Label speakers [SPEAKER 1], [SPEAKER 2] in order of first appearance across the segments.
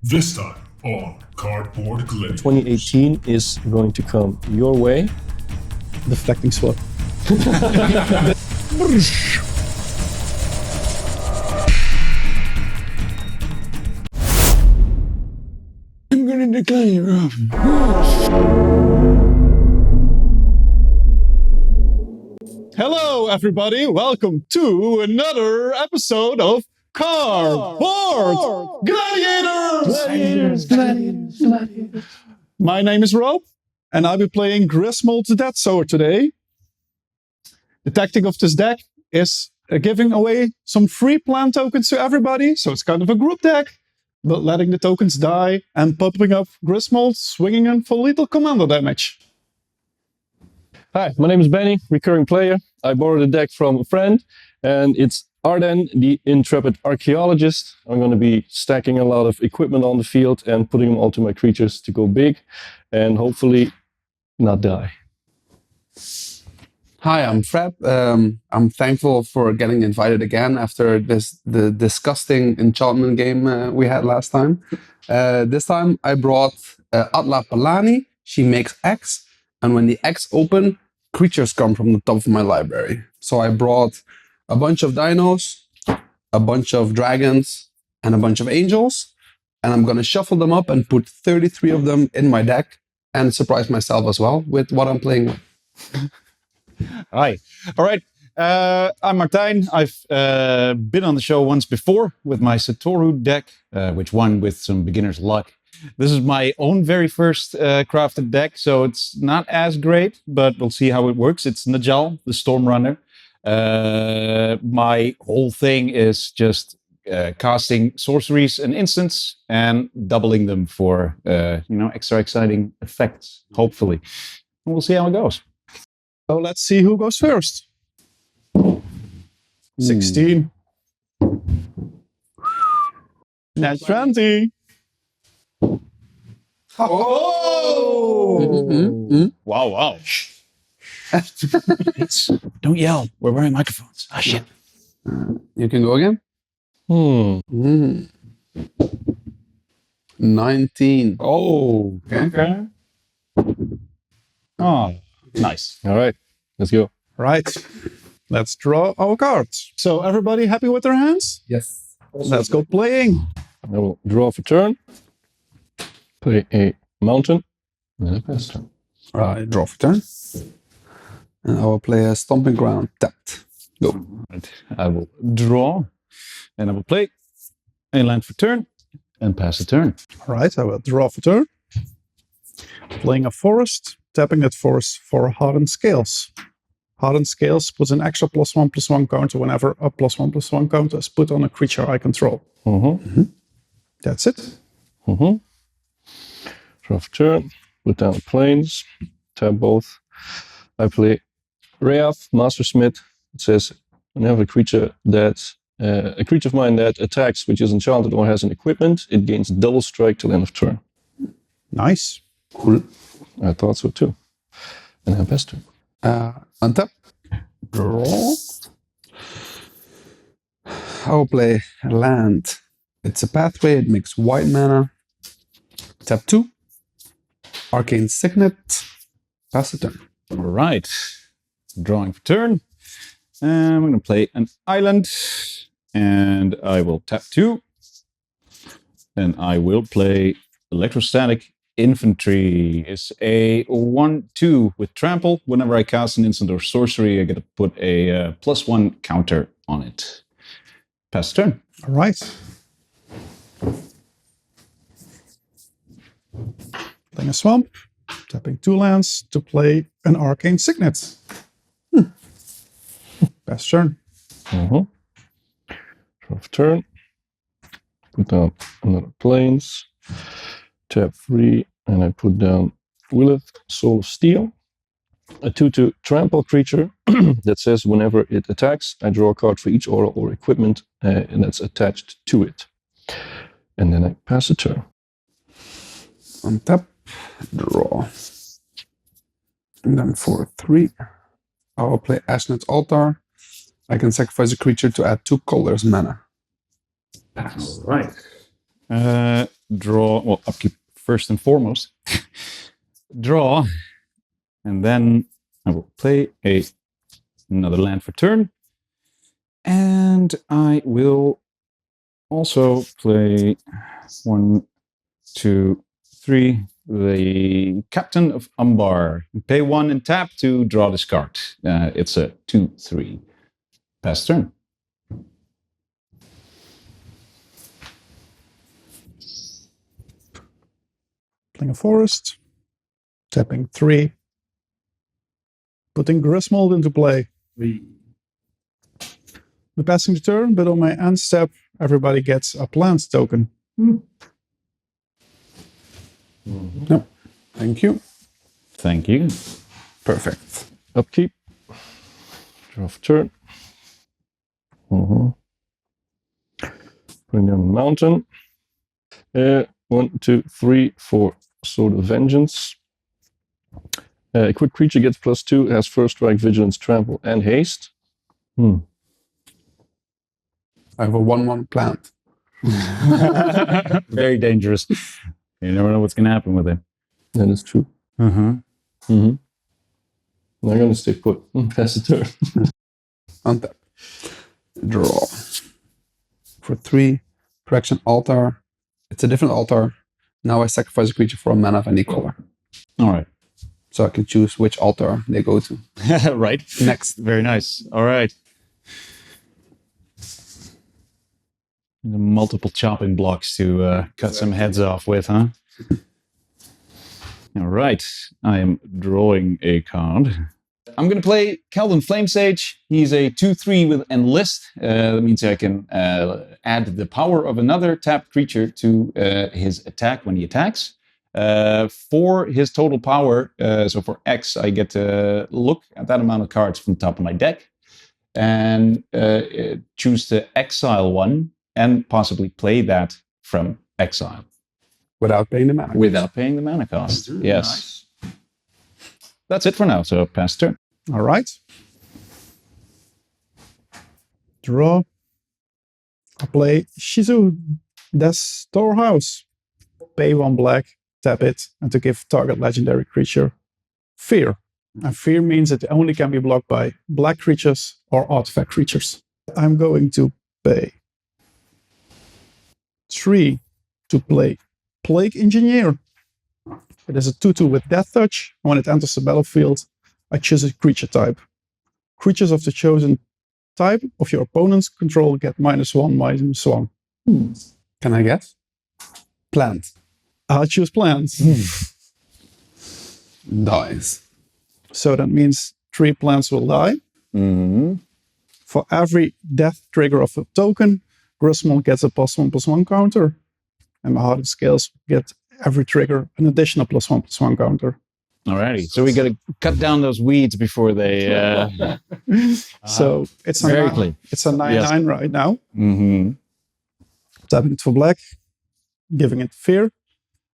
[SPEAKER 1] This time on Cardboard Gladiators.
[SPEAKER 2] 2018 is going to come your way.
[SPEAKER 3] Deflecting sword.
[SPEAKER 2] I'm gonna decline you.
[SPEAKER 3] Hello, everybody. Welcome to another episode of Cardboard Gladiators. My name is Rob, and I'll be playing Grismold the Dead Sower today. The tactic of this deck is giving away some free plant tokens to everybody, so it's kind of a group deck, but letting the tokens die and popping up Grismold, swinging in for lethal commander damage.
[SPEAKER 2] Hi, my name is Benny, recurring player. I borrowed a deck from a friend, and it's Ardenn, the intrepid archaeologist. I'm going to be stacking a lot of equipment on the field and putting them all to my creatures to go big and hopefully not die.
[SPEAKER 4] Hi, I'm Fred. I'm thankful for getting invited again after the disgusting enchantment game we had last time. This time I brought Atla Palani. She makes X, and when the X open, creatures come from the top of my library. So I brought a bunch of dinos, a bunch of dragons, and a bunch of angels, and I'm gonna shuffle them up and put 33 of them in my deck and surprise myself as well with what I'm playing with.
[SPEAKER 3] Hi. All right. I'm Martijn. I've been on the show once before with my Satoru deck, which won with some beginner's luck. This is my own very first crafted deck, so it's not as great, but we'll see how it works. It's Najal, the Storm Runner. My whole thing is just casting sorceries and instants and doubling them for extra exciting effects, hopefully. And we'll see how it goes. So let's see who goes first. 16. That's 20. Oh! Wow. Don't yell. We're wearing microphones. Ah, shit.
[SPEAKER 4] You can go again? 19.
[SPEAKER 3] Oh, okay. Oh, nice.
[SPEAKER 2] All right, let's go.
[SPEAKER 3] Right. Let's draw our cards. So everybody happy with their hands?
[SPEAKER 4] Yes.
[SPEAKER 3] Let's go playing.
[SPEAKER 2] I will draw for turn, play a mountain, and a pass turn.
[SPEAKER 4] Right, draw for turn. And I will play a stomping ground tapped. Go.
[SPEAKER 3] Right. I will draw, and I will play a land for turn, and pass a turn. All right, I will draw for turn. Playing a forest, tapping that forest for Hardened Scales. Hardened Scales puts an extra +1/+1 counter whenever a +1/+1 counter is put on a creature I control. That's it.
[SPEAKER 2] Draw for turn, put down the planes, tap both. I play Rayaf, Mastersmith. It says whenever a creature of mine that attacks, which is enchanted or has an equipment, it gains double strike till end of turn.
[SPEAKER 3] Nice.
[SPEAKER 4] Cool.
[SPEAKER 2] I thought so too. And then pass turn.
[SPEAKER 4] Untap. Draw. I will play land. It's a pathway. It makes white mana. Tap 2. Arcane Signet. Pass the turn.
[SPEAKER 3] All right. Drawing for turn. And I'm going to play an island. And I will tap 2. And I will play Electrostatic Infantry. It's a 1/2 with trample. Whenever I cast an instant or sorcery, I get to put a +1 counter on it. Pass turn. All right. Playing a swamp. Tapping 2 lands to play an Arcane Signet. Pass turn.
[SPEAKER 2] Draw for turn. Put down another planes. Tap 3, and I put down Willith, Soul of Steel. A 2/2 trample creature that says whenever it attacks, I draw a card for each aura or equipment and that's attached to it. And then I pass a turn.
[SPEAKER 4] Untap. Draw. And then for 3, I will play Ashnet's Altar. I can sacrifice a creature to add 2 colors mana.
[SPEAKER 3] Pass. Right. Draw, well, upkeep first and foremost. Draw, and then I will play another land for turn. And I will also play 1, 2, 3, the Captain of Umbar. Pay 1 and tap to draw this card. It's a 2/3. Pass turn.
[SPEAKER 5] Playing a forest. Tapping 3. Putting Grismold into play. The passing the turn, but on my end step, everybody gets a plant token.
[SPEAKER 4] No. Thank you.
[SPEAKER 3] Thank you.
[SPEAKER 4] Perfect.
[SPEAKER 2] Upkeep. Draw for turn. Bring down the mountain. 1, 2, 3, 4. Sword of Vengeance. Equipped creature gets +2, has first strike, vigilance, trample, and haste.
[SPEAKER 4] I have a 1/1 plant.
[SPEAKER 3] Very dangerous. You never know what's going to happen with it.
[SPEAKER 2] That is true. I'm going to stay put. Pass the turn.
[SPEAKER 4] Untap. Draw. For 3. Correction altar. It's a different altar. Now I sacrifice a creature for a mana of any color.
[SPEAKER 3] All right.
[SPEAKER 4] So I can choose which altar they go to.
[SPEAKER 3] Right.
[SPEAKER 4] Next.
[SPEAKER 3] Very nice. All right. The multiple chopping blocks to cut some heads off with, huh? All right. I am drawing a card. I'm going to play Keldon Flamesage. He's a 2/3 with Enlist. That means I can add the power of another tapped creature to his attack when he attacks. For his total power, so for X, I get to look at that amount of cards from the top of my deck and choose to exile one and possibly play that from exile.
[SPEAKER 4] Without paying the mana.
[SPEAKER 3] Without paying the mana cost. Yes. Nice. That's it for now, so pass turn.
[SPEAKER 5] All right. Draw. I play Shizu Death Storehouse. Pay 1 black, tap it, and to give target legendary creature fear. And fear means it only can be blocked by black creatures or artifact creatures. I'm going to pay 3 to play Plague Engineer. It is a 2/2 with Death Touch. When it enters the battlefield, I choose a creature type. Creatures of the chosen type of your opponent's control get -1/-1.
[SPEAKER 4] Can I guess? Plant.
[SPEAKER 5] I'll choose plants.
[SPEAKER 4] Dies.
[SPEAKER 5] So that means 3 plants will die. For every death trigger of a token, Grismold gets a +1/+1 counter. And my Hardened Scales get every trigger an additional +1/+1 counter.
[SPEAKER 3] Alrighty, so we got to cut down those weeds before they.
[SPEAKER 5] So it's a
[SPEAKER 3] very
[SPEAKER 5] 9,
[SPEAKER 3] clean.
[SPEAKER 5] It's a 9/9 right now.
[SPEAKER 3] Mm-hmm.
[SPEAKER 5] Tapping it for black, giving it fear.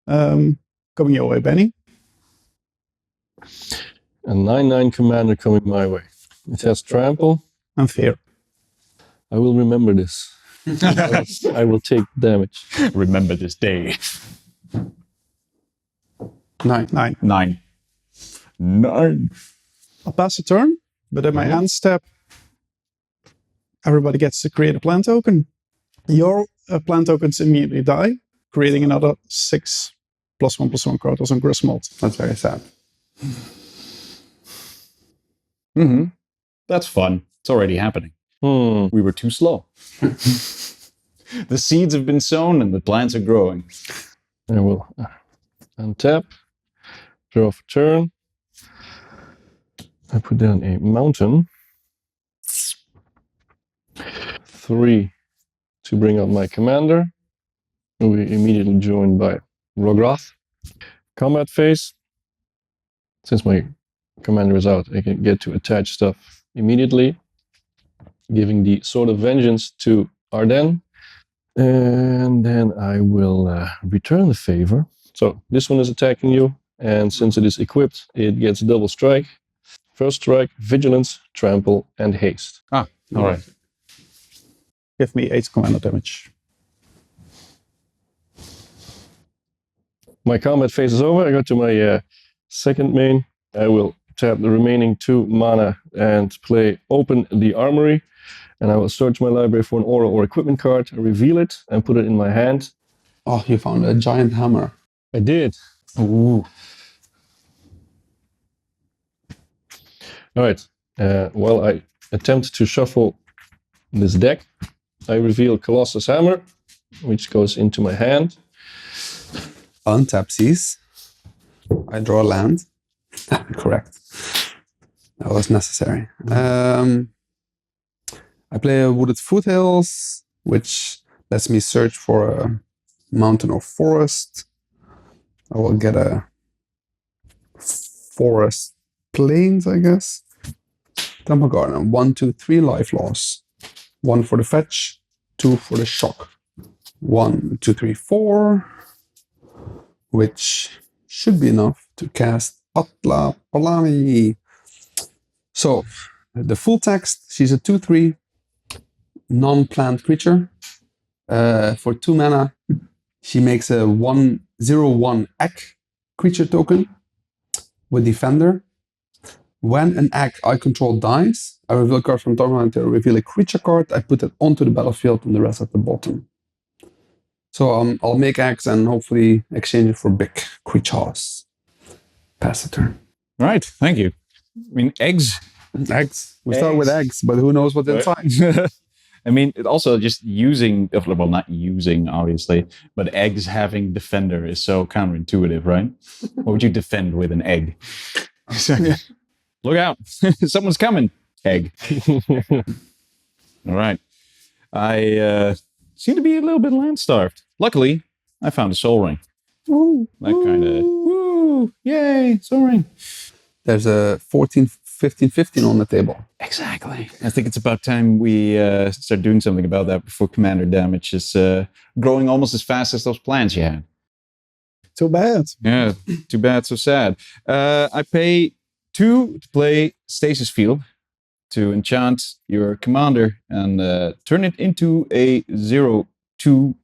[SPEAKER 5] Coming your way, Benny.
[SPEAKER 2] A 9/9 commander coming my way. It has trample.
[SPEAKER 5] And fear.
[SPEAKER 2] I will remember this. I will take damage.
[SPEAKER 3] Remember this day.
[SPEAKER 4] 9.
[SPEAKER 5] 9.
[SPEAKER 3] 9. 9.
[SPEAKER 5] I'll pass the turn, but at my end step, everybody gets to create a plant token. Your plant tokens immediately die, creating another 6 +1/+1 counters on Grismold.
[SPEAKER 4] That's very sad.
[SPEAKER 3] Mm-hmm. That's fun. It's already happening. We were too slow. The seeds have been sown and the plants are growing.
[SPEAKER 2] I will untap, draw for turn. I put down a mountain. 3 to bring out my commander. We immediately joined by Rograkh. Combat phase. Since my commander is out, I can get to attach stuff immediately, giving the Sword of Vengeance to Ardenn. And then I will return the favor. So this one is attacking you, and since it is equipped, it gets double strike. First strike, vigilance, trample, and haste.
[SPEAKER 3] All right.
[SPEAKER 5] Give me 8 commander damage.
[SPEAKER 2] my combat phase is over. I go to my second main. I will tap the remaining 2 mana and play Open the Armory. And I will search my library for an aura or equipment card, reveal it, and put it in my hand.
[SPEAKER 4] Oh, you found a giant hammer.
[SPEAKER 2] I did.
[SPEAKER 3] Ooh.
[SPEAKER 2] All right. While I attempt to shuffle this deck, I reveal Colossus Hammer, which goes into my hand.
[SPEAKER 4] Untap seas. I draw a land. Correct. That was necessary. I play a Wooded Foothills, which lets me search for a mountain or forest. I will get a forest plains, I guess. Temple Garden. 1, 2, 3 life loss. 1 for the fetch, 2 for the shock. 1, 2, 3, 4. Which should be enough to cast Atla Palami. So, the full text, she's a 2/3 non-plant creature. For 2 mana, she makes a 1/0/1 egg creature token with Defender. When an egg I control dies, I reveal a card from top line to reveal a creature card. I put it onto the battlefield and the rest at the bottom. So I'll make eggs and hopefully exchange it for big creatures. Pass the turn.
[SPEAKER 3] Right, thank you. I mean, eggs.
[SPEAKER 4] Eggs. We start with eggs, but who knows what's inside?
[SPEAKER 3] I mean, it also just using, well, not using, obviously, but eggs having Defender is so counterintuitive, right? What would you defend with an egg? Look out, someone's coming. Egg. All right. I seem to be a little bit land-starved. Luckily, I found a Soul Ring.
[SPEAKER 4] Ooh,
[SPEAKER 3] That kind of, woo, yay, Soul Ring.
[SPEAKER 4] There's a 14, 15, 15 on the table.
[SPEAKER 3] Exactly. I think it's about time we start doing something about that before commander damage is growing almost as fast as those plans you had.
[SPEAKER 5] Too bad.
[SPEAKER 3] Yeah, too bad, so sad. I pay 2 to play Stasis Field to enchant your commander and turn it into a 0/2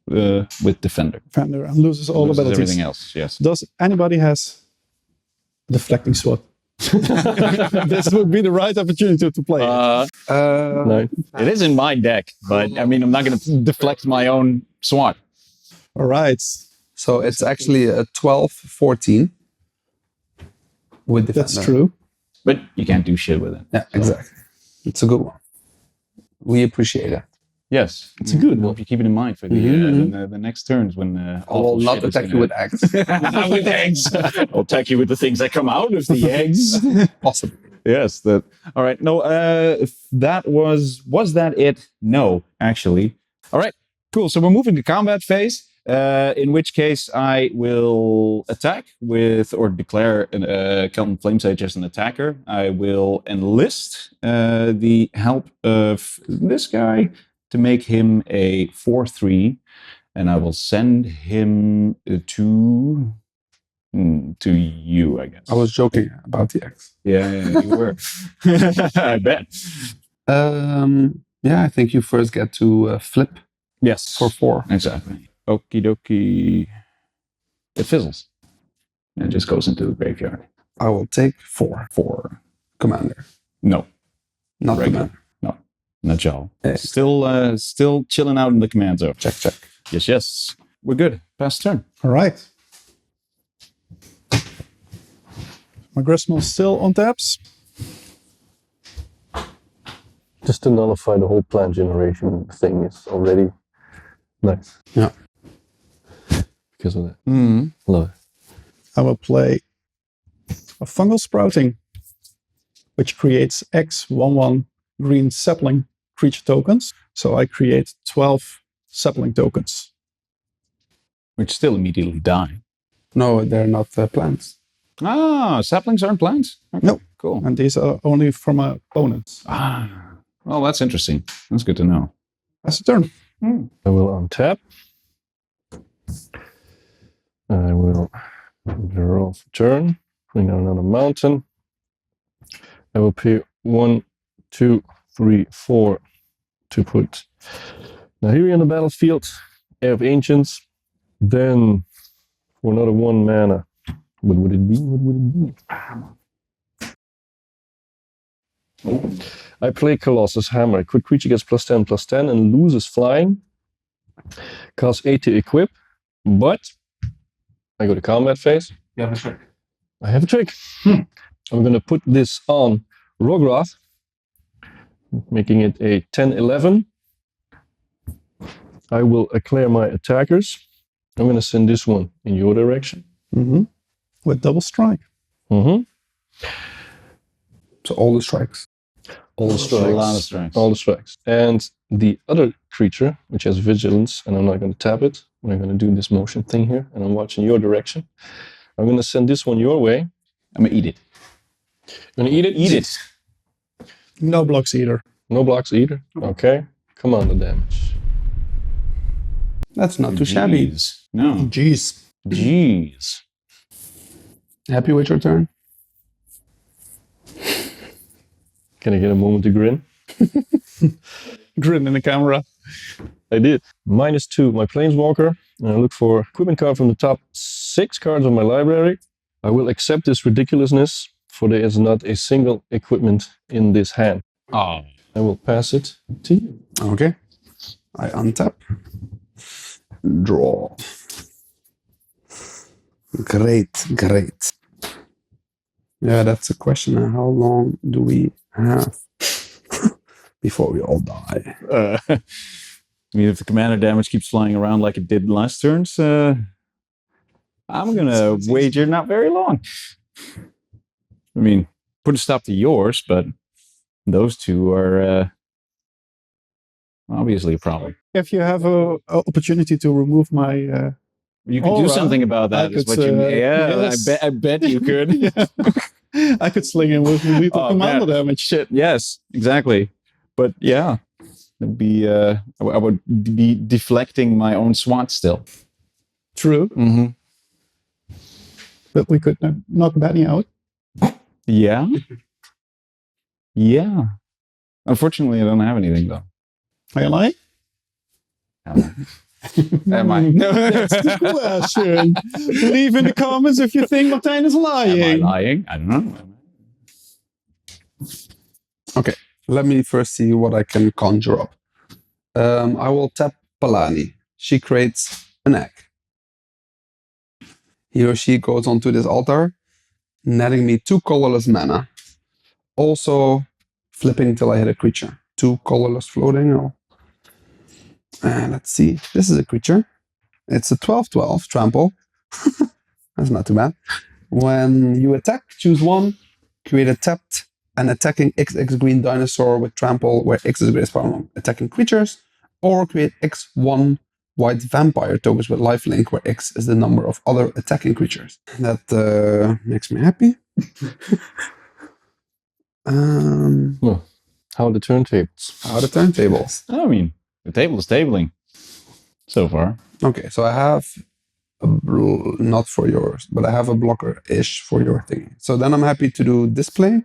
[SPEAKER 3] with Defender.
[SPEAKER 5] Defender and loses all
[SPEAKER 3] Loses
[SPEAKER 5] abilities.
[SPEAKER 3] everything else, yes.
[SPEAKER 5] Does anybody has deflecting sword? This would be the right opportunity to play it.
[SPEAKER 2] No.
[SPEAKER 3] It is in my deck, but I mean, I'm not going to deflect my own swat.
[SPEAKER 5] All right.
[SPEAKER 4] So it's actually a 12-14 with Defender.
[SPEAKER 5] That's true.
[SPEAKER 3] But you can't do shit with it.
[SPEAKER 4] Yeah, exactly. It's a good one. We appreciate it.
[SPEAKER 3] Yes, it's a good one. Hope you keep it in mind for the next turns when
[SPEAKER 4] I will not attack you with eggs.
[SPEAKER 3] with eggs. I'll attack you with the things that come out of the eggs.
[SPEAKER 4] Possibly.
[SPEAKER 3] Yes. That. All right. No. If that was that it? No, actually. All right. Cool. So we're moving to combat phase. In which case I will attack with or declare Kelton Flamesage as an attacker. I will enlist the help of this guy to make him a 4/3, and I will send him to you, I guess.
[SPEAKER 4] I was joking about the eggs.
[SPEAKER 3] Yeah, you were. I bet.
[SPEAKER 4] Yeah, I think you first get to flip
[SPEAKER 3] Yes.
[SPEAKER 4] for 4.
[SPEAKER 3] Exactly. Okie dokie. It fizzles. And it just goes into the graveyard.
[SPEAKER 4] I will take 4.
[SPEAKER 3] 4.
[SPEAKER 4] Commander.
[SPEAKER 3] No.
[SPEAKER 4] Not
[SPEAKER 3] Regular.
[SPEAKER 4] commander.
[SPEAKER 3] No. Najal.
[SPEAKER 4] Hey.
[SPEAKER 3] Still chilling out in the command zone.
[SPEAKER 4] Check.
[SPEAKER 3] Yes. We're good. Pass turn.
[SPEAKER 5] All right. My Grismold still on taps.
[SPEAKER 2] Just to nullify the whole plant generation thing is already nice.
[SPEAKER 4] Yeah.
[SPEAKER 2] Because of that.
[SPEAKER 3] Mm-hmm.
[SPEAKER 2] Love it.
[SPEAKER 5] I will play a Fungal Sprouting, which creates X 1/1 green sapling creature tokens. So I create 12 sapling tokens.
[SPEAKER 3] Which still immediately die.
[SPEAKER 4] No, they're not plants.
[SPEAKER 3] Ah, saplings aren't plants? Okay,
[SPEAKER 5] No.
[SPEAKER 3] Cool.
[SPEAKER 5] And these are only from my opponents.
[SPEAKER 3] Ah, well, that's interesting. That's good to know.
[SPEAKER 5] That's a turn.
[SPEAKER 2] I will untap. I will draw for turn. Bring down another mountain. I will pay 1, 2, 3, 4 to put Nahiri on the battlefield. Heir of Ancients. Then for another 1 mana. What would it be? What would it be? I play Colossus Hammer. Quick creature gets +10/+10 and loses flying. Costs 8 to equip, but I go to combat phase.
[SPEAKER 3] You have a trick.
[SPEAKER 2] I have a trick. I'm going to put this on Rograkh, making it a 10/11. I will clear my attackers. I'm going to send this one in your direction.
[SPEAKER 5] Mm-hmm. With double strike.
[SPEAKER 2] Mm-hmm.
[SPEAKER 4] So all the strikes.
[SPEAKER 2] All the strikes.
[SPEAKER 3] A lot of strikes.
[SPEAKER 2] All the strikes. And the other creature, which has vigilance, and I'm not going to tap it. I'm going to do this motion thing here, and I'm watching your direction. I'm going to send this one your way.
[SPEAKER 3] I'm gonna eat it.
[SPEAKER 2] You're going to eat it?
[SPEAKER 3] Eat it.
[SPEAKER 5] No blocks either.
[SPEAKER 2] No blocks either? Okay. Come on, the damage.
[SPEAKER 4] That's not too shabby.
[SPEAKER 3] Jeez. No.
[SPEAKER 5] Jeez.
[SPEAKER 3] Jeez.
[SPEAKER 4] Happy with your turn?
[SPEAKER 2] Can I get a moment to grin?
[SPEAKER 5] Grin in the camera.
[SPEAKER 2] I did. -2, my Planeswalker. And I look for equipment card from the top 6 cards of my library. I will accept this ridiculousness, for there is not a single equipment in this hand.
[SPEAKER 3] Oh.
[SPEAKER 2] I will pass it to you.
[SPEAKER 4] Okay. I untap. Draw. Great, great. Yeah, that's a question. How long do we have before we all die?
[SPEAKER 3] I mean, if the commander damage keeps flying around like it did last turns, I'm gonna wager not very long. I mean, put a stop to yours, but those two are obviously a problem.
[SPEAKER 5] If you have a opportunity to remove my
[SPEAKER 3] You could
[SPEAKER 5] Aura,
[SPEAKER 3] do something about that.
[SPEAKER 5] I
[SPEAKER 3] Is
[SPEAKER 5] could,
[SPEAKER 3] what you mean. Yeah,
[SPEAKER 5] yes.
[SPEAKER 3] I bet you could.
[SPEAKER 5] I could sling him with lethal
[SPEAKER 3] Oh,
[SPEAKER 5] commander
[SPEAKER 3] man.
[SPEAKER 5] damage.
[SPEAKER 3] Shit. Yes, exactly. But yeah, it'd be. I would be deflecting my own swat still.
[SPEAKER 5] True,
[SPEAKER 3] Mm-hmm.
[SPEAKER 5] but we could knock Benny out.
[SPEAKER 3] Yeah. Yeah. Unfortunately, I don't have anything though.
[SPEAKER 5] Are you lying?
[SPEAKER 3] Am I?
[SPEAKER 5] That's the question. Leave in the comments if you think Martijn is
[SPEAKER 3] Am
[SPEAKER 5] lying.
[SPEAKER 3] I lying? I don't know.
[SPEAKER 4] Okay, let me first see what I can conjure up. I will tap Palani. She creates an egg. He or she goes onto this altar, netting me 2 colorless mana. Also, flipping till I hit a creature. 2 colorless floating. Let's see. This is a creature. It's a 12/12 trample. That's not too bad. When you attack, choose 1. Create a tapped and attacking XX green dinosaur with trample, where X is the greatest power among attacking creatures. Or create X1 white vampire tokens with lifelink, where X is the number of other attacking creatures. That makes me happy.
[SPEAKER 2] Well, how are the turntables?
[SPEAKER 4] How are the turntables?
[SPEAKER 3] I mean, the table is tabling so far.
[SPEAKER 4] Okay, so I have not for yours, but I have a blocker-ish for your thing. So then I'm happy to do display.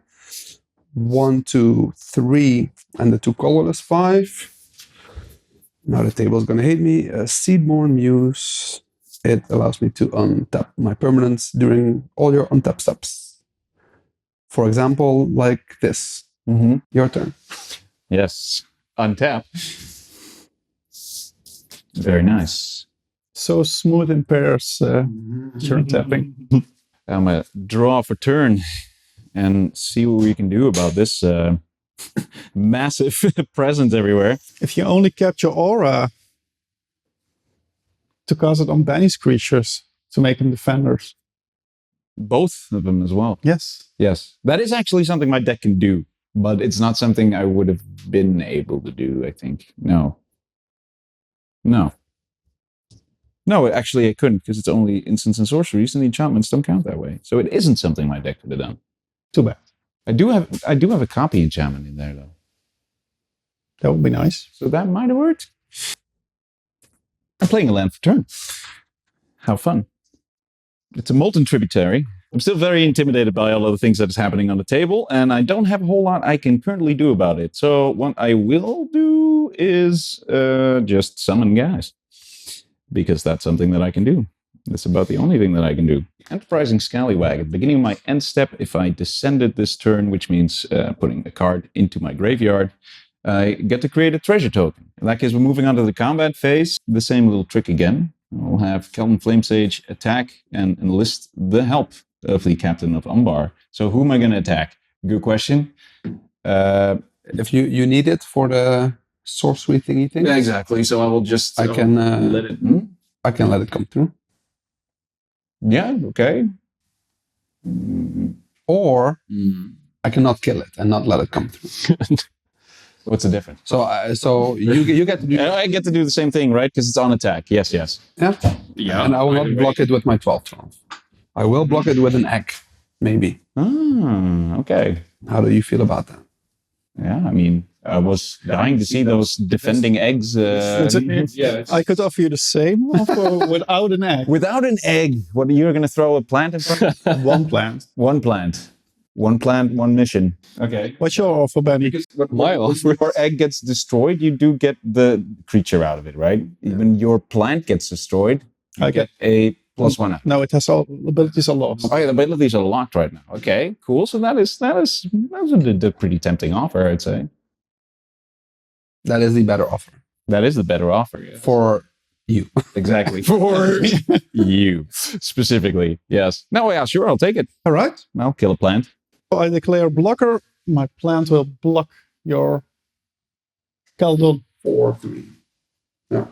[SPEAKER 4] 1, 2, 3, and the 2 colorless 5. Now the table is going to hate me. Seedborn Muse. It allows me to untap my permanents during all your untap steps. For example, like this.
[SPEAKER 3] Mm-hmm.
[SPEAKER 4] Your turn.
[SPEAKER 3] Yes. Untap. Very nice.
[SPEAKER 5] So smooth in pairs, turn tapping.
[SPEAKER 3] I'm going to draw for turn and see what we can do about this massive presence everywhere.
[SPEAKER 5] If you only kept your aura to cast it on Benny's creatures to make them defenders.
[SPEAKER 3] Both of them as well.
[SPEAKER 5] Yes.
[SPEAKER 3] Yes. That is actually something my deck can do, but it's not something I would have been able to do, I think. No. Actually, I couldn't, because it's only instants and sorceries, and the enchantments don't count that way. So it isn't something my deck could have done.
[SPEAKER 5] Too bad.
[SPEAKER 3] I do have a copy enchantment in there, though.
[SPEAKER 5] That would be nice.
[SPEAKER 3] So that might have worked. I'm playing a land for turn. How fun. It's a Molten Tributary. I'm still very intimidated by all of the things that is happening on the table, and I don't have a whole lot I can currently do about it. So what I will do is just summon guys, because that's something that I can do. That's about the only thing that I can do. Enterprising Scallywag. At the beginning of my end step, if I descended this turn, which means putting a card into my graveyard, I get to create a treasure token. In that case, we're moving on to the combat phase. The same little trick again. We'll have Kelvin Flamesage attack and enlist the help of the Captain of Umbar. So who am I going to attack? Good question.
[SPEAKER 4] If you need it for the sorcery thingy thing.
[SPEAKER 3] Yeah, exactly. So I will just
[SPEAKER 4] I can
[SPEAKER 3] let it.
[SPEAKER 4] I can let it come through.
[SPEAKER 3] Yeah. Okay.
[SPEAKER 4] Or I cannot kill it and not let it come through.
[SPEAKER 3] What's the difference?
[SPEAKER 4] So you get to do.
[SPEAKER 3] I get to do the same thing, right? Because it's on attack. Yes.
[SPEAKER 4] Yeah.
[SPEAKER 3] Yeah.
[SPEAKER 4] And I will not block it with my 12/12. I will block it with an egg, maybe.
[SPEAKER 3] Okay.
[SPEAKER 4] How do you feel about that?
[SPEAKER 3] Yeah, I mean, I was dying to see those defending eggs.
[SPEAKER 5] I could offer you the same offer without an egg.
[SPEAKER 3] Without an egg, what, you're going to throw a plant in front of
[SPEAKER 5] One plant.
[SPEAKER 3] One plant. One plant, one mission. Okay.
[SPEAKER 5] What's your offer, Benny?
[SPEAKER 2] My offer.
[SPEAKER 3] If your egg gets destroyed, you do get the creature out of it, right? Even your plant gets destroyed, you get a +1.
[SPEAKER 5] No, it has all abilities are lost.
[SPEAKER 3] Oh, yeah, the abilities are locked right now. Okay, cool. So that's a pretty tempting offer, I'd say.
[SPEAKER 4] That is the better offer
[SPEAKER 3] That is the better offer. Yes.
[SPEAKER 4] for you.
[SPEAKER 3] Exactly. For you, specifically. Yes. No, yeah, sure, I'll take it.
[SPEAKER 5] All right.
[SPEAKER 3] I'll kill a plant.
[SPEAKER 5] I declare blocker. My plant will block your Keldon.
[SPEAKER 4] 4/3. Yeah.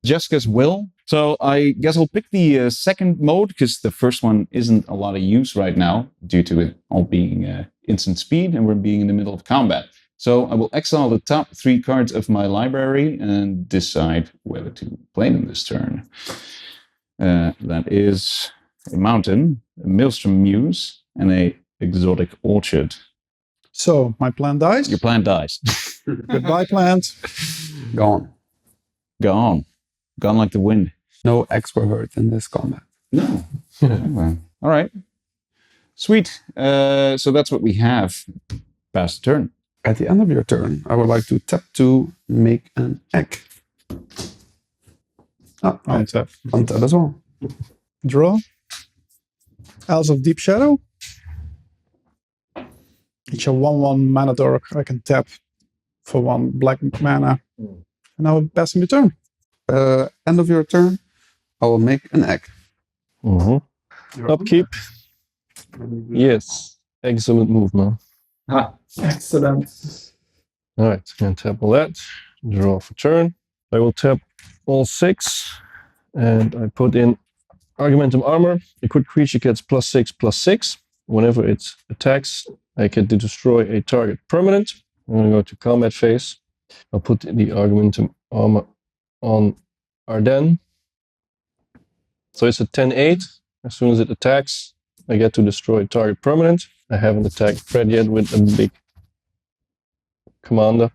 [SPEAKER 3] Jessica's will. So I guess I'll pick the second mode because the first one isn't a lot of use right now due to it all being instant speed and we're being in the middle of combat. So I will exile the top 3 cards of my library and decide whether to play them this turn. That is a mountain, a maelstrom muse, and a exotic orchard.
[SPEAKER 5] So my plant dies.
[SPEAKER 3] Your plant dies.
[SPEAKER 5] Goodbye, plant.
[SPEAKER 4] Gone.
[SPEAKER 3] Gone. Gone like the wind.
[SPEAKER 4] No eggs were hurt in this combat.
[SPEAKER 3] No. All right. Sweet. So that's what we have. Pass the turn.
[SPEAKER 4] At the end of your turn, I would like to tap to make an egg.
[SPEAKER 5] Untap.
[SPEAKER 4] Untap as well.
[SPEAKER 5] Draw. Elves of Deep Shadow. It's a 1/1 mana dork. I can tap for 1 black mana. And I will pass him the turn.
[SPEAKER 4] End of your turn, I will make an egg.
[SPEAKER 2] Upkeep. Yes. Excellent move, man.
[SPEAKER 5] Excellent.
[SPEAKER 2] All right, I'm going to tap all that. Draw for turn. I will tap all 6. And I put in Argumentum Armor. A quick creature gets +6/+6. Whenever it attacks, I get to destroy a target permanent. I'm going to go to combat phase. I'll put the Argumentum Armor on Ardenn. So it's a 10/8. As soon as it attacks, I get to destroy a target permanent. I haven't attacked Fred yet with a big commander.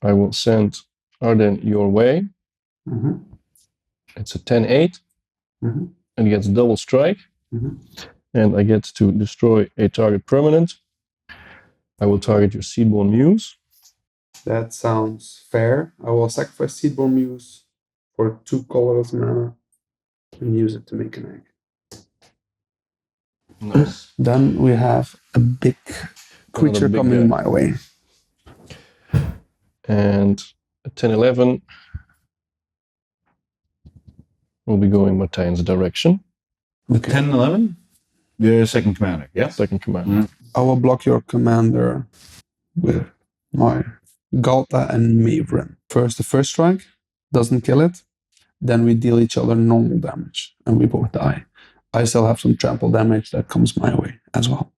[SPEAKER 2] I will send Ardenn your way. It's a 10/8. And it gets double strike. And I get to destroy a target permanent. I will target your Seedborn Muse.
[SPEAKER 4] That sounds fair. I will sacrifice Seedborn Muse for 2 colorless mana and use it to make an egg.
[SPEAKER 2] Nice.
[SPEAKER 4] Then we have a big creature
[SPEAKER 2] big
[SPEAKER 4] coming
[SPEAKER 2] guy.
[SPEAKER 4] my way.
[SPEAKER 2] And a 10/11 will be going Martijn's direction.
[SPEAKER 3] 10/11? The second commander, yes?
[SPEAKER 2] Second command.
[SPEAKER 4] I will block your commander with my Galta and Mavrin. First, the first strike doesn't kill it. Then we deal each other normal damage and we both die. I still have some trample damage that comes my way as well.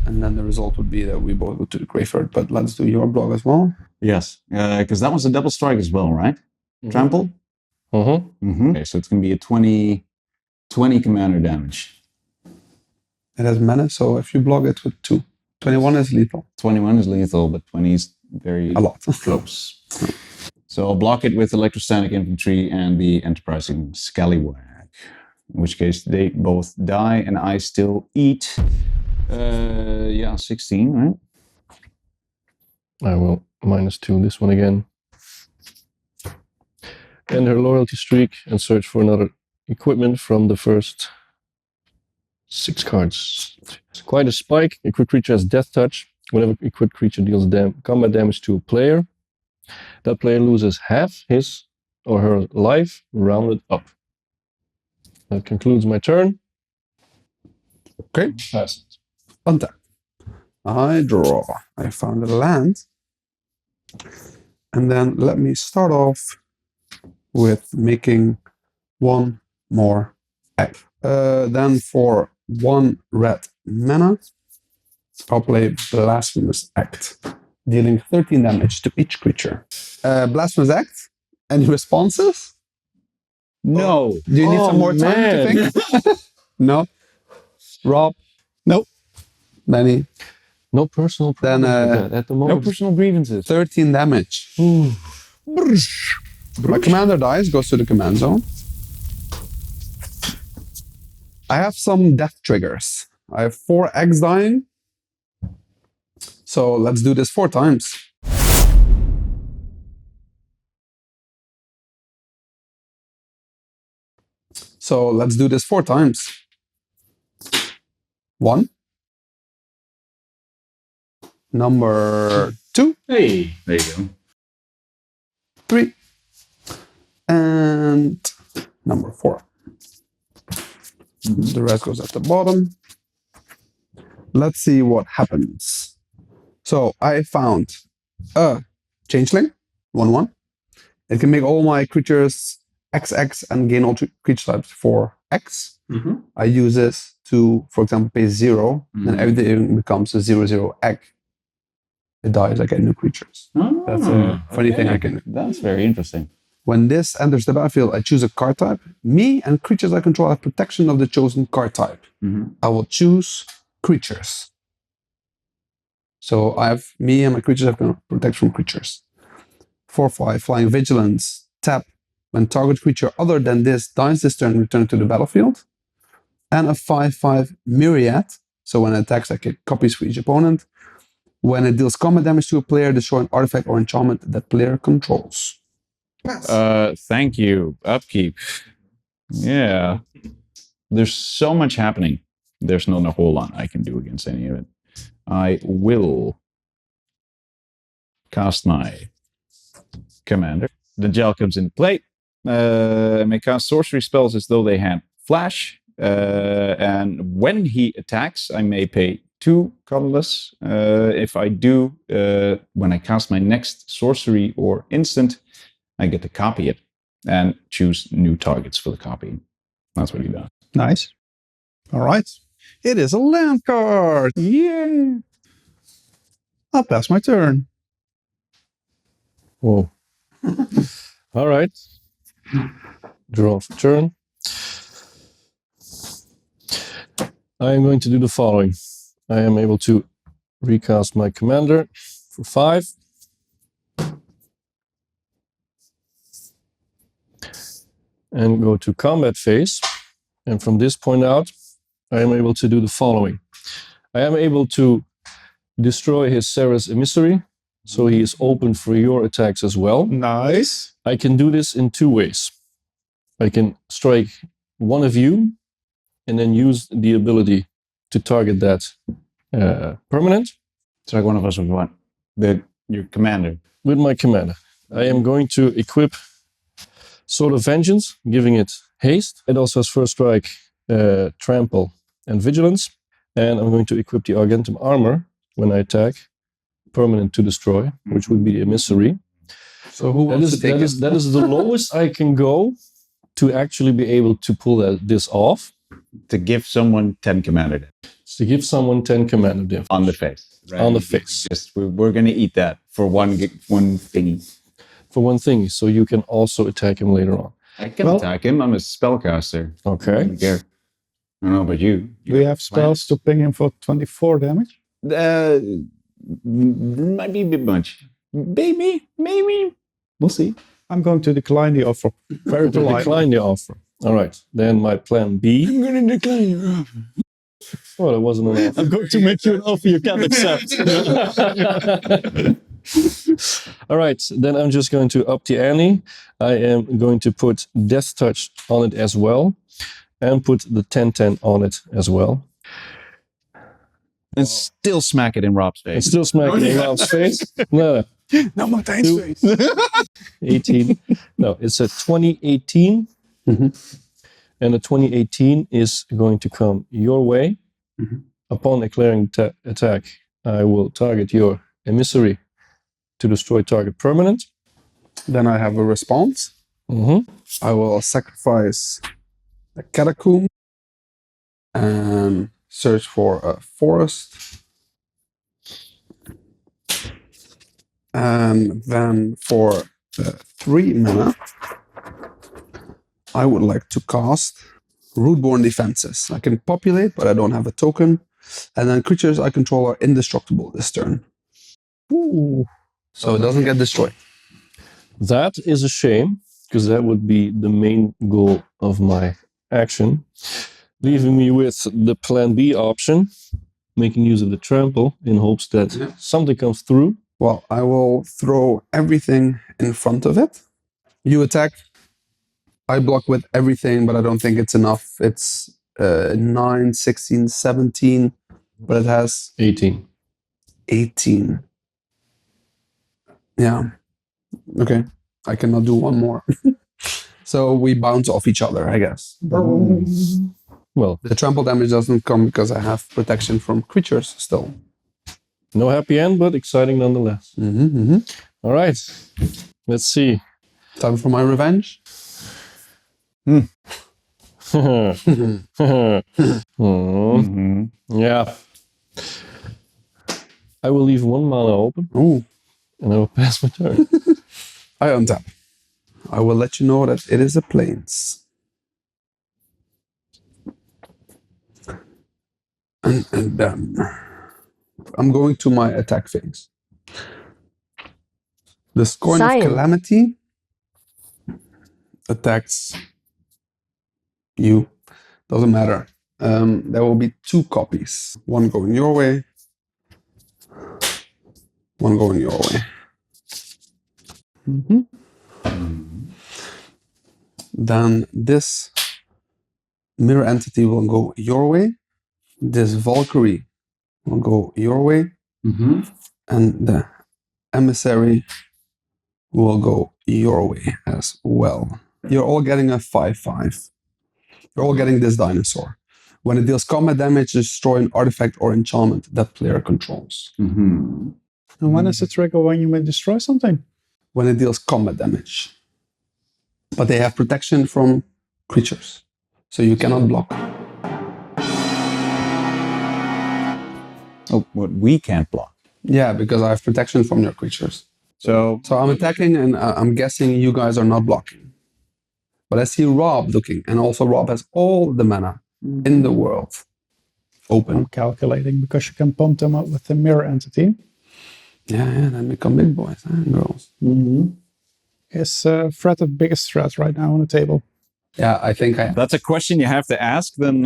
[SPEAKER 4] And then the result would be that we both go to the graveyard. But let's do your block as well.
[SPEAKER 3] Yes, because that was a double strike as well, right? Trample? Okay, so it's going to be a 20 commander damage.
[SPEAKER 4] It has menace, so if you block it with 2, 21 is lethal.
[SPEAKER 3] 21 is lethal, but 20 is very
[SPEAKER 4] A lot.
[SPEAKER 3] close. So I'll block it with electrostatic infantry and the enterprising scallywag. In which case they both die and I still eat. 16, right?
[SPEAKER 2] I will -2 this one again. end her loyalty streak, and search for another equipment from the first 6 cards. It's quite a spike. Equipped creature has death touch. Whenever equipped creature deals combat damage to a player, that player loses half his or her life rounded up. That concludes my turn.
[SPEAKER 4] Okay.
[SPEAKER 2] Pass.
[SPEAKER 4] Untap. I draw. I found a land. And then let me start off with making one more egg. Then for 1 red mana, I'll play Blasphemous Act, dealing 13 damage to each creature. Blasphemous Act? Any responses?
[SPEAKER 3] No.
[SPEAKER 4] Do you need some more time to think? No? Rob?
[SPEAKER 5] Nope.
[SPEAKER 4] Benny?
[SPEAKER 2] No personal
[SPEAKER 4] Then,
[SPEAKER 2] problems with that at the
[SPEAKER 3] No
[SPEAKER 2] moment.
[SPEAKER 3] personal grievances.
[SPEAKER 4] 13 damage. My commander dies, goes to the command zone. I have some death triggers. I have 4 eggs dying. So let's do this 4 times. So let's do this 4 times. 1. Number 2.
[SPEAKER 3] Hey, there you go.
[SPEAKER 4] 3. And number 4. The rest goes at the bottom. Let's see what happens. So I found a changeling, 1/1. It can make all my creatures XX and gain all creature types for X. I use this to, for example, pay 0, and everything becomes a 0/0 egg. It dies, I get new creatures. That's a funny thing I can do.
[SPEAKER 3] That's very interesting.
[SPEAKER 4] When this enters the battlefield, I choose a card type. Me and creatures I control have protection of the chosen card type. I will choose creatures. So I have me and my creatures have protection from creatures. 4/5 Flying Vigilance. Tap. When target creature other than this dies this turn, return to the battlefield. And a 5/5 Myriad. So when it attacks, I get copies for each opponent. When it deals combat damage to a player, destroy an artifact or enchantment that player controls.
[SPEAKER 3] Thank you. Upkeep. Yeah. There's so much happening. There's not a whole lot I can do against any of it. I will cast my commander. The Najal comes into play. May cast sorcery spells as though they had flash. And when he attacks, I may pay 2 colorless. If I do, when I cast my next sorcery or instant, I get to copy it and choose new targets for the copy. That's what he does.
[SPEAKER 5] Nice. All right. It is a land card.
[SPEAKER 3] Yeah.
[SPEAKER 5] I'll pass my turn.
[SPEAKER 2] Whoa. All right. Draw for turn. I am going to do the following. I am able to recast my commander for 5. And go to combat phase. And from this point out, I am able to do the following. I am able to destroy his Sarah's Emissary, so he is open for your attacks as well.
[SPEAKER 5] Nice.
[SPEAKER 2] I can do this in 2 ways. I can strike one of you and then use the ability to target that permanent.
[SPEAKER 3] Strike one of us with what? Your commander.
[SPEAKER 2] With my commander. I am going to equip Sword of Vengeance, giving it haste. It also has first strike, trample, and vigilance. And I'm going to equip the Argentum armor when I attack, permanent to destroy, which would be the Emissary.
[SPEAKER 4] So who wants to take it?
[SPEAKER 2] That is the lowest I can go to actually be able to pull this off.
[SPEAKER 3] To give someone 10 commander damage.
[SPEAKER 2] To give someone 10 commander damage.
[SPEAKER 3] On the face. Right?
[SPEAKER 2] On the face.
[SPEAKER 3] Just we're going to eat that for one thingy.
[SPEAKER 2] For one thing, so you can also attack him later on.
[SPEAKER 3] I can attack him. I'm a spellcaster. I
[SPEAKER 2] Okay.
[SPEAKER 3] don't care. I don't know about you.
[SPEAKER 5] Do you have spells to ping him for 24 damage?
[SPEAKER 3] Might be a bit much. Maybe. We'll see.
[SPEAKER 5] I'm going to decline the offer. Very
[SPEAKER 2] To
[SPEAKER 5] polite.
[SPEAKER 2] decline the offer. All right. Then my plan B.
[SPEAKER 3] I'm going to decline your offer.
[SPEAKER 2] Oh, that wasn't an offer.
[SPEAKER 5] I'm going to make you an offer you can't accept.
[SPEAKER 2] All right, then I'm just going to up the ante. I am going to put Death Touch on it as well, and put the 10/10 on it as well.
[SPEAKER 3] And still smack it in Rob's
[SPEAKER 2] And
[SPEAKER 3] face.
[SPEAKER 2] still smack it in Rob's face. No,
[SPEAKER 5] No, Martijn's
[SPEAKER 2] Two.
[SPEAKER 5] face.
[SPEAKER 2] 18. No, it's a 2018. And the 2018 is going to come your way. Upon declaring attack, I will target your emissary to destroy target permanent.
[SPEAKER 4] Then I have a response.
[SPEAKER 2] Mm-hmm.
[SPEAKER 4] I will sacrifice a catacomb and search for a forest. And then for 3 mana, I would like to cast Rootborn Defenses. I can populate, but I don't have a token. And then creatures I control are indestructible this turn.
[SPEAKER 5] Ooh.
[SPEAKER 4] So it doesn't get destroyed.
[SPEAKER 2] That is a shame, because that would be the main goal of my action. Leaving me with the plan B option, making use of the trample in hopes that something comes through.
[SPEAKER 4] Well, I will throw everything in front of it. You attack. I block with everything, but I don't think it's enough. It's 9, 16, 17, but it has
[SPEAKER 2] 18.
[SPEAKER 4] 18. Yeah. Okay. I cannot do one more. So we bounce off each other, I guess.
[SPEAKER 2] Well,
[SPEAKER 4] The trample damage doesn't come because I have protection from creatures still.
[SPEAKER 2] no happy end, but exciting nonetheless. All right, let's see.
[SPEAKER 4] Time for my revenge.
[SPEAKER 2] Yeah. I will leave 1 mana open,
[SPEAKER 4] Ooh.
[SPEAKER 2] and I will pass my turn.
[SPEAKER 4] I untap. I will let you know that it is a plains. And then I'm going to my attack phase. The Scorn of
[SPEAKER 6] Science.
[SPEAKER 4] Calamity attacks you. Doesn't matter. There will be 2 copies. One going your way. One going your way. Then this mirror entity will go your way. This Valkyrie will go your way. And the emissary will go your way as well. You're all getting a 5/5. You're all getting this dinosaur. When it deals combat damage, destroy an artifact or enchantment that player controls.
[SPEAKER 5] And when is the trigger when you may destroy something?
[SPEAKER 4] When it deals combat damage. But they have protection from creatures. So you cannot block.
[SPEAKER 3] Oh, what we can't block.
[SPEAKER 4] Yeah, because I have protection from your creatures.
[SPEAKER 3] So
[SPEAKER 4] So I'm attacking and I'm guessing you guys are not blocking. But I see Rob looking, and also Rob has all the mana in the world open.
[SPEAKER 5] I'm calculating because you can pump them up with the mirror entity.
[SPEAKER 4] Yeah, then become big boys and girls.
[SPEAKER 5] Is threat the biggest threat right now on the table?
[SPEAKER 4] Yeah, I think I...
[SPEAKER 3] that's a question you have to ask. Then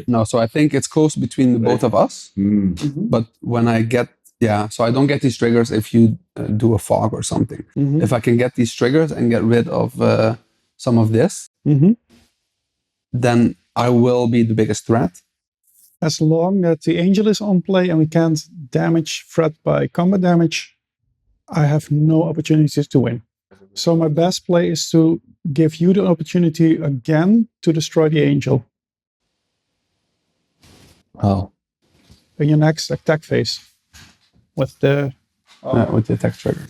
[SPEAKER 4] No, so I think it's close between the both of us. But when I get... Yeah, so I don't get these triggers if you do a fog or something. If I can get these triggers and get rid of some of this, then I will be the biggest threat.
[SPEAKER 5] As long as the angel is on play and we can't damage threat by combat damage, I have no opportunities to win. So my best play is to give you the opportunity again to destroy the angel
[SPEAKER 2] How?
[SPEAKER 5] in your next attack phase with the...
[SPEAKER 4] With the attack trigger.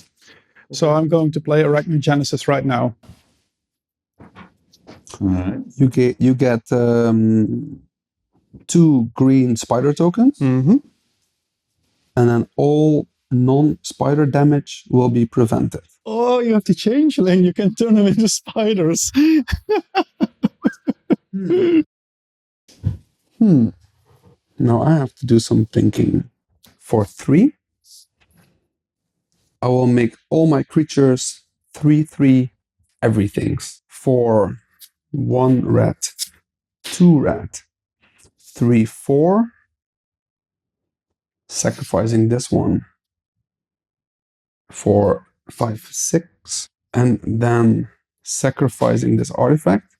[SPEAKER 5] So I'm going to play Arachnogenesis right now.
[SPEAKER 4] You get 2 green spider tokens, and then all non-spider damage will be prevented.
[SPEAKER 5] Oh, you have to change lane. You can turn them into spiders.
[SPEAKER 4] Now I have to do some thinking. For 3, I will make all my creatures 3/3 everythings. For 1 red, 2 red, 3, 4. Sacrificing this one. 4, 5, 6, and then sacrificing this artifact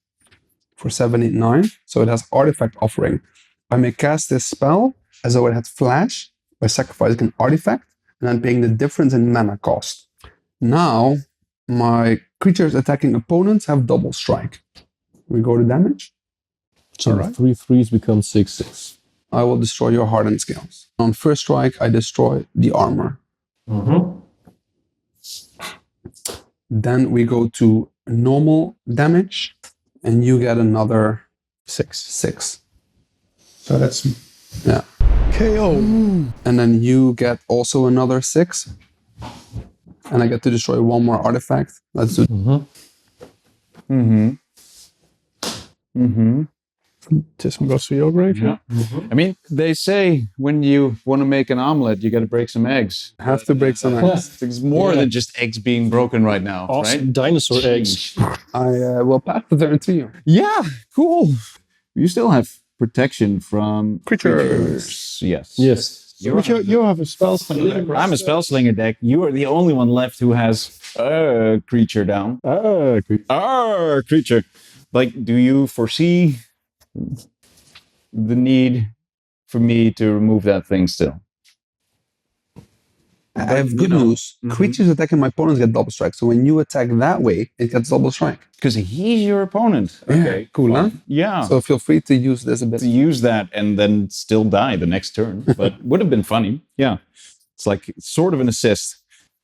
[SPEAKER 4] for 7, 8, 9. So it has artifact offering. I may cast this spell as though it had flash by sacrificing an artifact and then paying the difference in mana cost. Now, my creatures attacking opponents have double strike. We go to damage.
[SPEAKER 2] So
[SPEAKER 4] All right.
[SPEAKER 2] 3 3s become 6 6.
[SPEAKER 4] I will destroy your hardened scales. On first strike, I destroy the armor. Then we go to normal damage, and you get another 6.
[SPEAKER 5] So that's
[SPEAKER 4] Yeah.
[SPEAKER 5] KO.
[SPEAKER 4] And then you get also another 6. And I get to destroy one more artifact. Let's do
[SPEAKER 5] This one goes to your grave.
[SPEAKER 3] Yeah. I mean, they say when you want to make an omelet, you got to break some eggs.
[SPEAKER 4] have to break some eggs.
[SPEAKER 3] It's more than just eggs being broken right now,
[SPEAKER 2] Awesome
[SPEAKER 3] right?
[SPEAKER 2] dinosaur eggs.
[SPEAKER 4] I will pass the turn to you.
[SPEAKER 3] Yeah, cool. You still have protection from
[SPEAKER 4] Creatures.
[SPEAKER 3] Yes.
[SPEAKER 2] Yes.
[SPEAKER 5] You have a spell slinger.
[SPEAKER 3] I'm a spell slinger deck. You are the only one left who has a creature down. Creature. Like, do you foresee the need for me to remove that thing still?
[SPEAKER 4] I have good news. Creatures attacking my opponents get double strike. So when you attack that way, it gets double strike.
[SPEAKER 3] Because he's your opponent.
[SPEAKER 4] Okay, cool, huh?
[SPEAKER 3] Yeah.
[SPEAKER 4] So feel free to use this a bit.
[SPEAKER 3] To use that and then still die the next turn. But would have been funny. Yeah. It's like sort of an assist,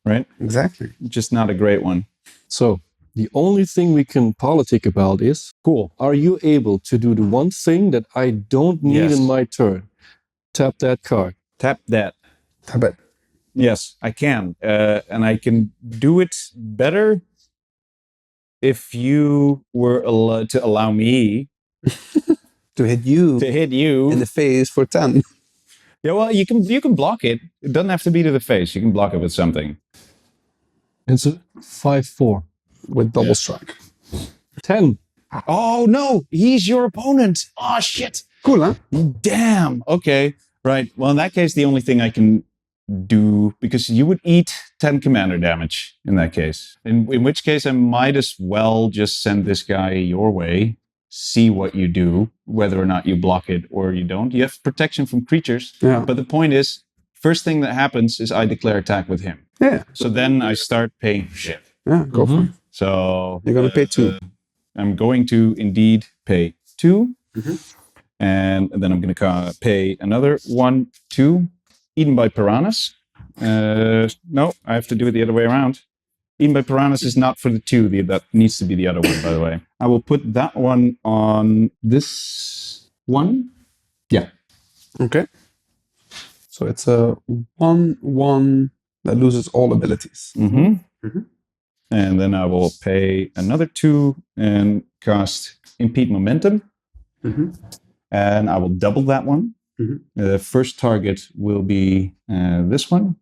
[SPEAKER 3] right?
[SPEAKER 4] Exactly.
[SPEAKER 3] Just not a great one.
[SPEAKER 2] So the only thing we can politic about is, cool, are you able to do the one thing that I don't need
[SPEAKER 3] Yes.
[SPEAKER 2] in my turn? Tap that card.
[SPEAKER 3] Tap that.
[SPEAKER 4] Tap it.
[SPEAKER 3] Yes, I can. And I can do it better if you were to allow me
[SPEAKER 4] To hit you
[SPEAKER 3] to hit you.
[SPEAKER 4] in the face for 10.
[SPEAKER 3] Yeah, well, you can block it. It doesn't have to be to the face. You can block it with something.
[SPEAKER 2] It's a 5-4.
[SPEAKER 4] With double strike.
[SPEAKER 2] 10.
[SPEAKER 3] Oh, no. He's your opponent. Oh, shit.
[SPEAKER 4] Cool, huh?
[SPEAKER 3] Damn. Okay. Right. Well, in that case, the only thing I can do, because you would eat 10 commander damage in that case. In which case, I might as well just send this guy your way, see what you do, whether or not you block it or you don't. You have protection from creatures.
[SPEAKER 4] Yeah.
[SPEAKER 3] But the point is, first thing that happens is I declare attack with him.
[SPEAKER 4] Yeah.
[SPEAKER 3] So then I start paying shit.
[SPEAKER 4] Yeah, go for it.
[SPEAKER 3] So
[SPEAKER 4] You're going to pay 2.
[SPEAKER 3] I'm going to indeed pay 2. And then I'm going to pay another 1, 2, eaten by piranhas. No, I have to do it the other way around. Eaten by piranhas is not for the 2. That needs to be the other one, by the way. I will put that one on this one. Yeah.
[SPEAKER 4] Okay. So it's a 1/1 that loses all abilities.
[SPEAKER 3] And then I will pay another 2 and cast Impede Momentum. And I will double that one. The first target will be this one.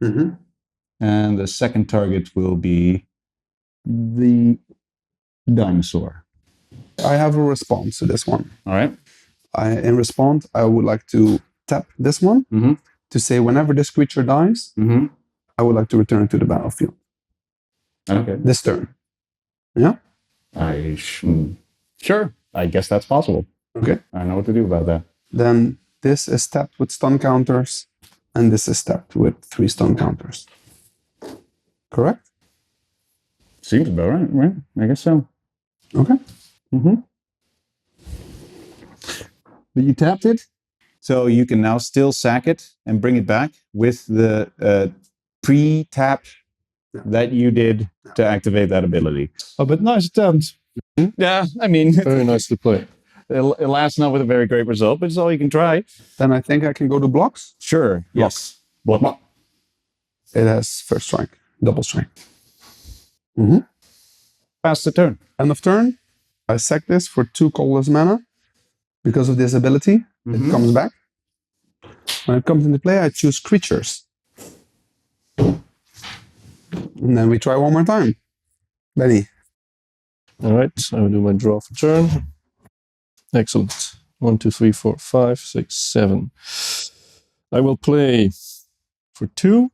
[SPEAKER 3] And the second target will be the dinosaur.
[SPEAKER 4] I have a response to this one.
[SPEAKER 3] All right.
[SPEAKER 4] In response, I would like to tap this one to say whenever this creature dies, I would like to return it to the battlefield.
[SPEAKER 3] Okay.
[SPEAKER 4] This turn. Yeah?
[SPEAKER 3] Sure. I guess that's possible.
[SPEAKER 4] Okay.
[SPEAKER 3] I know what to do about that.
[SPEAKER 4] Then this is tapped with stun counters, and this is tapped with 3 stun counters. Correct?
[SPEAKER 3] Seems about right? I guess so.
[SPEAKER 4] Okay.
[SPEAKER 3] But you tapped it, so you can now still sack it and bring it back with the pre-tap that you did to activate that ability.
[SPEAKER 5] Oh, but nice attempt.
[SPEAKER 3] Yeah, I mean,
[SPEAKER 2] Very nicely played.
[SPEAKER 3] it lasts not with a very great result, but it's all you can try.
[SPEAKER 4] Then I think I can go to blocks.
[SPEAKER 3] Sure. Yes. Block.
[SPEAKER 4] It has first strike, double strike.
[SPEAKER 3] Pass the turn.
[SPEAKER 4] End of turn. I sack this for 2 colorless mana. Because of this ability, it comes back. When it comes into play, I choose creatures. And then we try one more time. Benny.
[SPEAKER 2] All right, I will do my draw for turn. Excellent. 1, 2, 3, 4, 5, 6, 7. I will play for 2.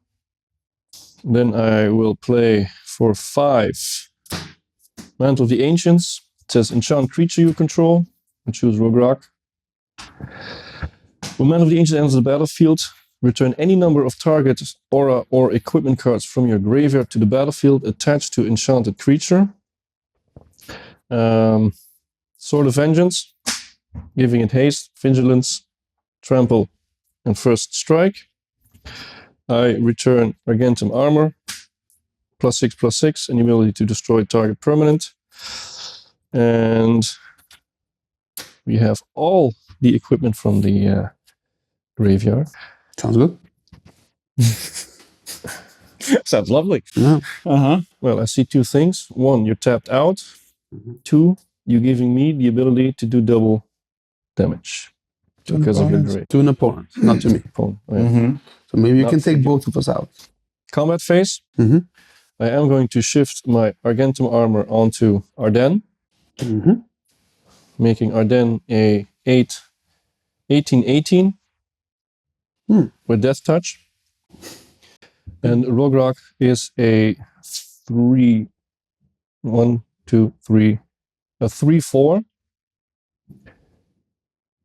[SPEAKER 2] Then I will play for 5 Mantle of the Ancients. It says enchant creature you control. I choose Rograkh. When Mantle of the Ancients enters the battlefield, return any number of target aura or equipment cards from your graveyard to the battlefield attached to enchanted creature. Sword of Vengeance, giving it haste, vigilance, trample, and first strike. I return Argentum armor, +6/+6, and the ability to destroy target permanent. And we have all the equipment from the graveyard.
[SPEAKER 4] Sounds good.
[SPEAKER 3] Sounds lovely.
[SPEAKER 4] Yeah.
[SPEAKER 2] Well, I see 2 things. 1, you're tapped out. 2, you're giving me the ability to do double damage because of your grave.
[SPEAKER 4] To an opponent, not to me.
[SPEAKER 2] Oh, yeah.
[SPEAKER 4] So maybe you
[SPEAKER 2] Not
[SPEAKER 4] can take
[SPEAKER 2] for you.
[SPEAKER 4] both of us out.
[SPEAKER 2] Combat phase. I am going to shift my Argentum armor onto Ardenn, making Ardenn a 18/18 with Death Touch. And Rograkh is a 3/4.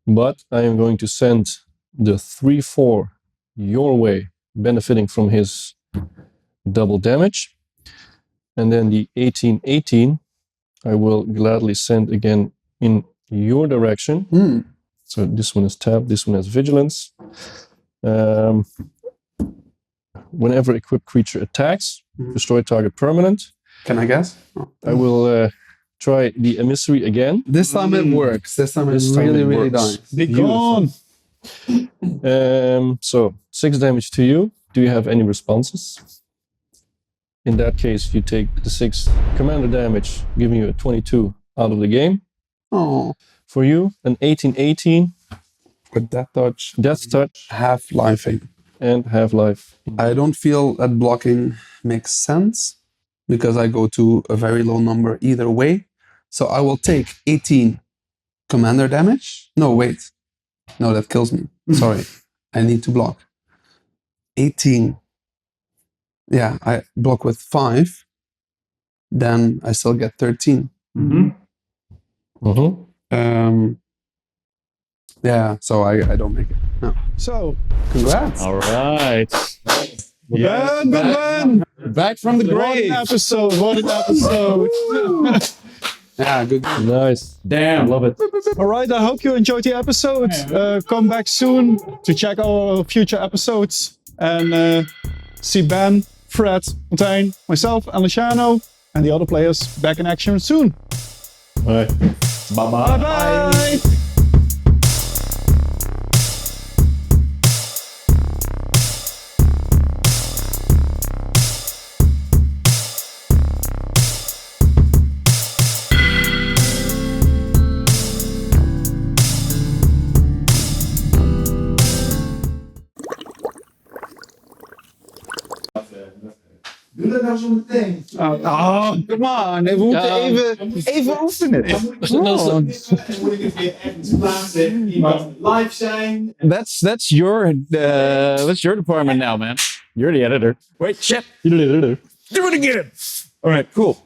[SPEAKER 2] But I am going to send the 3/4 your way, benefiting from his double damage. And then the 18/18 I will gladly send again in your direction. So this one is tapped, this one has vigilance. Whenever equipped creature attacks, destroy target permanent.
[SPEAKER 4] Can I guess?
[SPEAKER 2] I will try the emissary again.
[SPEAKER 4] This time it works. This time
[SPEAKER 2] This
[SPEAKER 4] it
[SPEAKER 2] time
[SPEAKER 4] really,
[SPEAKER 2] it
[SPEAKER 4] really
[SPEAKER 2] works.
[SPEAKER 4] does.
[SPEAKER 5] Be gone.
[SPEAKER 2] So 6 damage to you. Do you have any responses? In that case, you take the 6 commander damage, giving you a 22 out of the game.
[SPEAKER 4] Oh,
[SPEAKER 2] For you, an 18/18,
[SPEAKER 4] with Death Touch,
[SPEAKER 2] Death Touch,
[SPEAKER 4] half-lifing.
[SPEAKER 2] and Half-Life.
[SPEAKER 4] I don't feel that blocking makes sense because I go to a very low number either way. So I will take 18 commander damage. No, wait. No, that kills me. Sorry. I need to block. 18. Yeah, I block with 5. Then I still get 13. Yeah, so I don't make it. No.
[SPEAKER 5] So,
[SPEAKER 4] Congrats.
[SPEAKER 3] All right.
[SPEAKER 5] yeah, good man.
[SPEAKER 3] Back from the
[SPEAKER 5] What an
[SPEAKER 3] grave.
[SPEAKER 5] episode. What an episode.
[SPEAKER 4] Yeah, good.
[SPEAKER 2] Nice.
[SPEAKER 3] Damn.
[SPEAKER 2] Love it.
[SPEAKER 5] All right, I hope you enjoyed the episode. Come back soon to check our future episodes. And see Ben, Fred, Martijn, myself, and Luciano, and the other players back in action soon.
[SPEAKER 2] All right.
[SPEAKER 3] Bye-bye.
[SPEAKER 5] Bye-bye.
[SPEAKER 6] Doe dat nou zo meteen.
[SPEAKER 3] Come on. We moeten even oefenen.
[SPEAKER 6] Dan moet ik het weer ergens plaatsen. Iemand live zijn.
[SPEAKER 3] That's your department now, man. You're the editor. Wait, shit. Do it again. All right, cool.